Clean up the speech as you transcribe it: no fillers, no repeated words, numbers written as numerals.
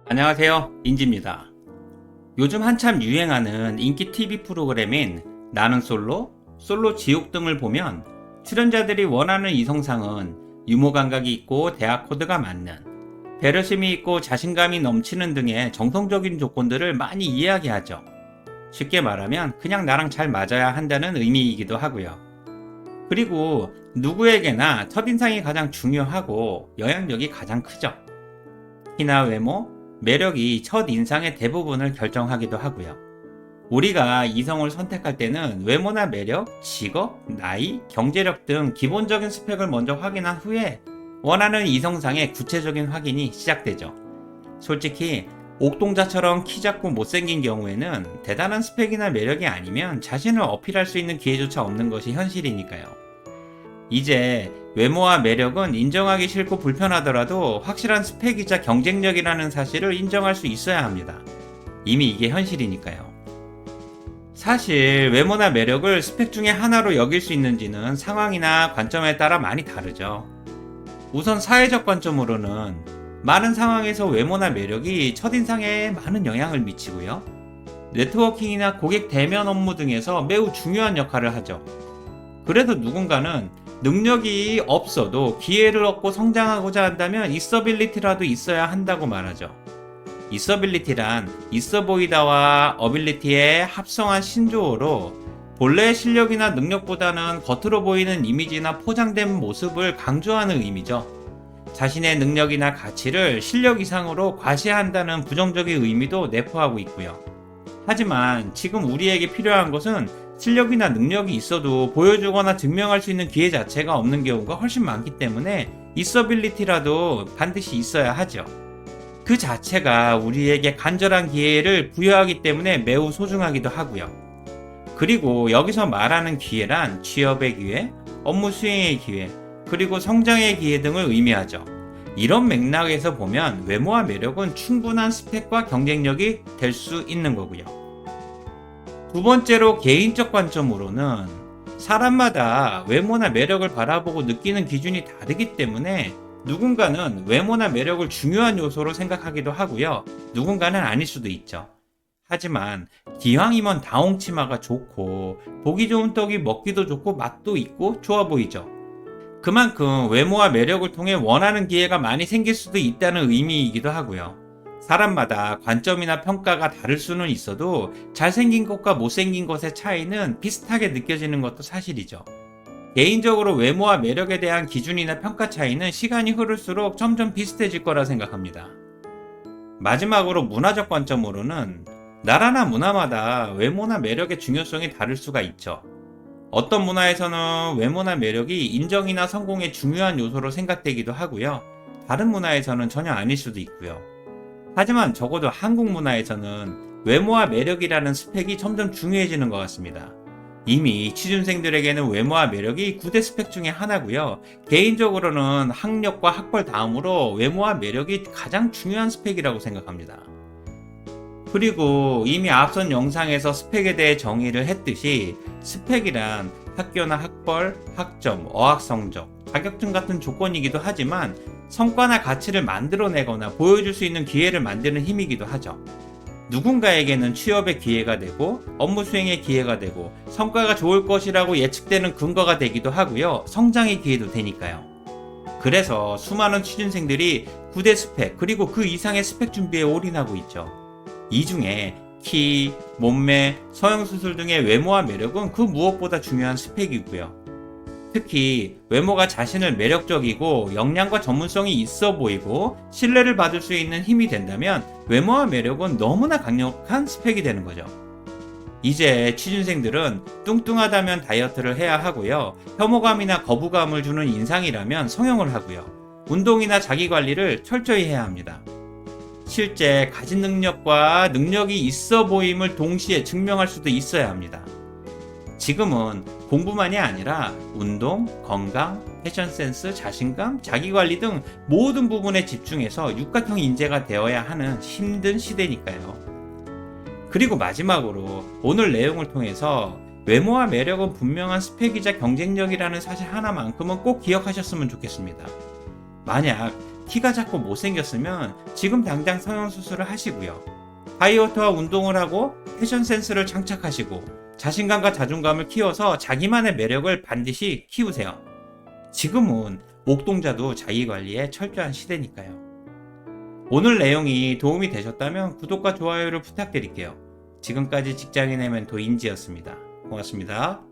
안녕하세요, 인지입니다. 요즘 한참 유행하는 인기 TV 프로그램인 나는 솔로, 솔로 지옥 등을 보면 출연자들이 원하는 이성상은 유머 감각이 있고 대화 코드가 맞는, 배려심이 있고 자신감이 넘치는 등의 정성적인 조건들을 많이 이야기하죠. 쉽게 말하면 그냥 나랑 잘 맞아야 한다는 의미이기도 하고요. 그리고 누구에게나 첫인상이 가장 중요하고 영향력이 가장 크죠. 키나 외모, 매력이 첫인상의 대부분을 결정하기도 하고요. 우리가 이성을 선택할 때는 외모나 매력, 직업, 나이, 경제력 등 기본적인 스펙을 먼저 확인한 후에 원하는 이성상의 구체적인 확인이 시작되죠. 솔직히 옥동자처럼 키 작고 못생긴 경우에는 대단한 스펙이나 매력이 아니면 자신을 어필할 수 있는 기회조차 없는 것이 현실이니까요. 이제 외모와 매력은 인정하기 싫고 불편하더라도 확실한 스펙이자 경쟁력이라는 사실을 인정할 수 있어야 합니다. 이미 이게 현실이니까요. 사실 외모나 매력을 스펙 중에 하나로 여길 수 있는지는 상황이나 관점에 따라 많이 다르죠. 우선 사회적 관점으로는 많은 상황에서 외모나 매력이 첫인상에 많은 영향을 미치고요. 네트워킹이나 고객 대면 업무 등에서 매우 중요한 역할을 하죠. 그래서 누군가는 능력이 없어도 기회를 얻고 성장하고자 한다면 있어빌리티라도 있어야 한다고 말하죠. 있어빌리티란 있어 보이다와 어빌리티의 합성한 신조어로 본래의 실력이나 능력보다는 겉으로 보이는 이미지나 포장된 모습을 강조하는 의미죠. 자신의 능력이나 가치를 실력 이상으로 과시한다는 부정적인 의미도 내포하고 있고요. 하지만 지금 우리에게 필요한 것은 실력이나 능력이 있어도 보여주거나 증명할 수 있는 기회 자체가 없는 경우가 훨씬 많기 때문에 있어빌리티라도 반드시 있어야 하죠. 그 자체가 우리에게 간절한 기회를 부여하기 때문에 매우 소중하기도 하고요. 그리고 여기서 말하는 기회란 취업의 기회, 업무 수행의 기회, 그리고 성장의 기회 등을 의미하죠. 이런 맥락에서 보면 외모와 매력은 충분한 스펙과 경쟁력이 될 수 있는 거고요. 두 번째로 개인적 관점으로는 사람마다 외모나 매력을 바라보고 느끼는 기준이 다르기 때문에 누군가는 외모나 매력을 중요한 요소로 생각하기도 하고요. 누군가는 아닐 수도 있죠. 하지만 기왕이면 다홍치마가 좋고 보기 좋은 떡이 먹기도 좋고 맛도 있고 좋아 보이죠. 그만큼 외모와 매력을 통해 원하는 기회가 많이 생길 수도 있다는 의미이기도 하고요. 사람마다 관점이나 평가가 다를 수는 있어도 잘생긴 것과 못생긴 것의 차이는 비슷하게 느껴지는 것도 사실이죠. 개인적으로 외모와 매력에 대한 기준이나 평가 차이는 시간이 흐를수록 점점 비슷해질 거라 생각합니다. 마지막으로 문화적 관점으로는 나라나 문화마다 외모나 매력의 중요성이 다를 수가 있죠. 어떤 문화에서는 외모나 매력이 인정이나 성공의 중요한 요소로 생각되기도 하고요. 다른 문화에서는 전혀 아닐 수도 있고요. 하지만 적어도 한국 문화에서는 외모와 매력이라는 스펙이 점점 중요해지는 것 같습니다. 이미 취준생들에게는 외모와 매력이 9대 스펙 중에 하나고요. 개인적으로는 학력과 학벌 다음으로 외모와 매력이 가장 중요한 스펙이라고 생각합니다. 그리고 이미 앞선 영상에서 스펙에 대해 정의를 했듯이 스펙이란 학교나 학벌, 학점, 어학 성적, 자격증 같은 조건이기도 하지만 성과나 가치를 만들어내거나 보여줄 수 있는 기회를 만드는 힘이기도 하죠. 누군가에게는 취업의 기회가 되고 업무 수행의 기회가 되고 성과가 좋을 것이라고 예측되는 근거가 되기도 하고요. 성장의 기회도 되니까요. 그래서 수많은 취준생들이 9대 스펙 그리고 그 이상의 스펙 준비에 올인하고 있죠. 이 중에 키, 몸매, 성형수술 등의 외모와 매력은 그 무엇보다 중요한 스펙이고요. 특히 외모가 자신을 매력적이고 역량과 전문성이 있어 보이고 신뢰를 받을 수 있는 힘이 된다면 외모와 매력은 너무나 강력한 스펙이 되는 거죠. 이제 취준생들은 뚱뚱하다면 다이어트를 해야 하고요. 혐오감이나 거부감을 주는 인상이라면 성형을 하고요. 운동이나 자기관리를 철저히 해야 합니다. 실제 가진 능력과 능력이 있어 보임을 동시에 증명할 수도 있어야 합니다. 지금은 공부만이 아니라 운동, 건강, 패션 센스, 자신감, 자기관리 등 모든 부분에 집중해서 육각형 인재가 되어야 하는 힘든 시대니까요. 그리고 마지막으로 오늘 내용을 통해서 외모와 매력은 분명한 스펙이자 경쟁력이라는 사실 하나만큼은 꼭 기억하셨으면 좋겠습니다. 만약 키가 작고 못생겼으면 지금 당장 성형수술을 하시고요. 다이어트와 운동을 하고 패션 센스를 장착하시고 자신감과 자존감을 키워서 자기만의 매력을 반드시 키우세요. 지금은 옥동자도 자기관리에 철저한 시대니까요. 오늘 내용이 도움이 되셨다면 구독과 좋아요를 부탁드릴게요. 지금까지 직장인의 멘토 인지였습니다. 고맙습니다.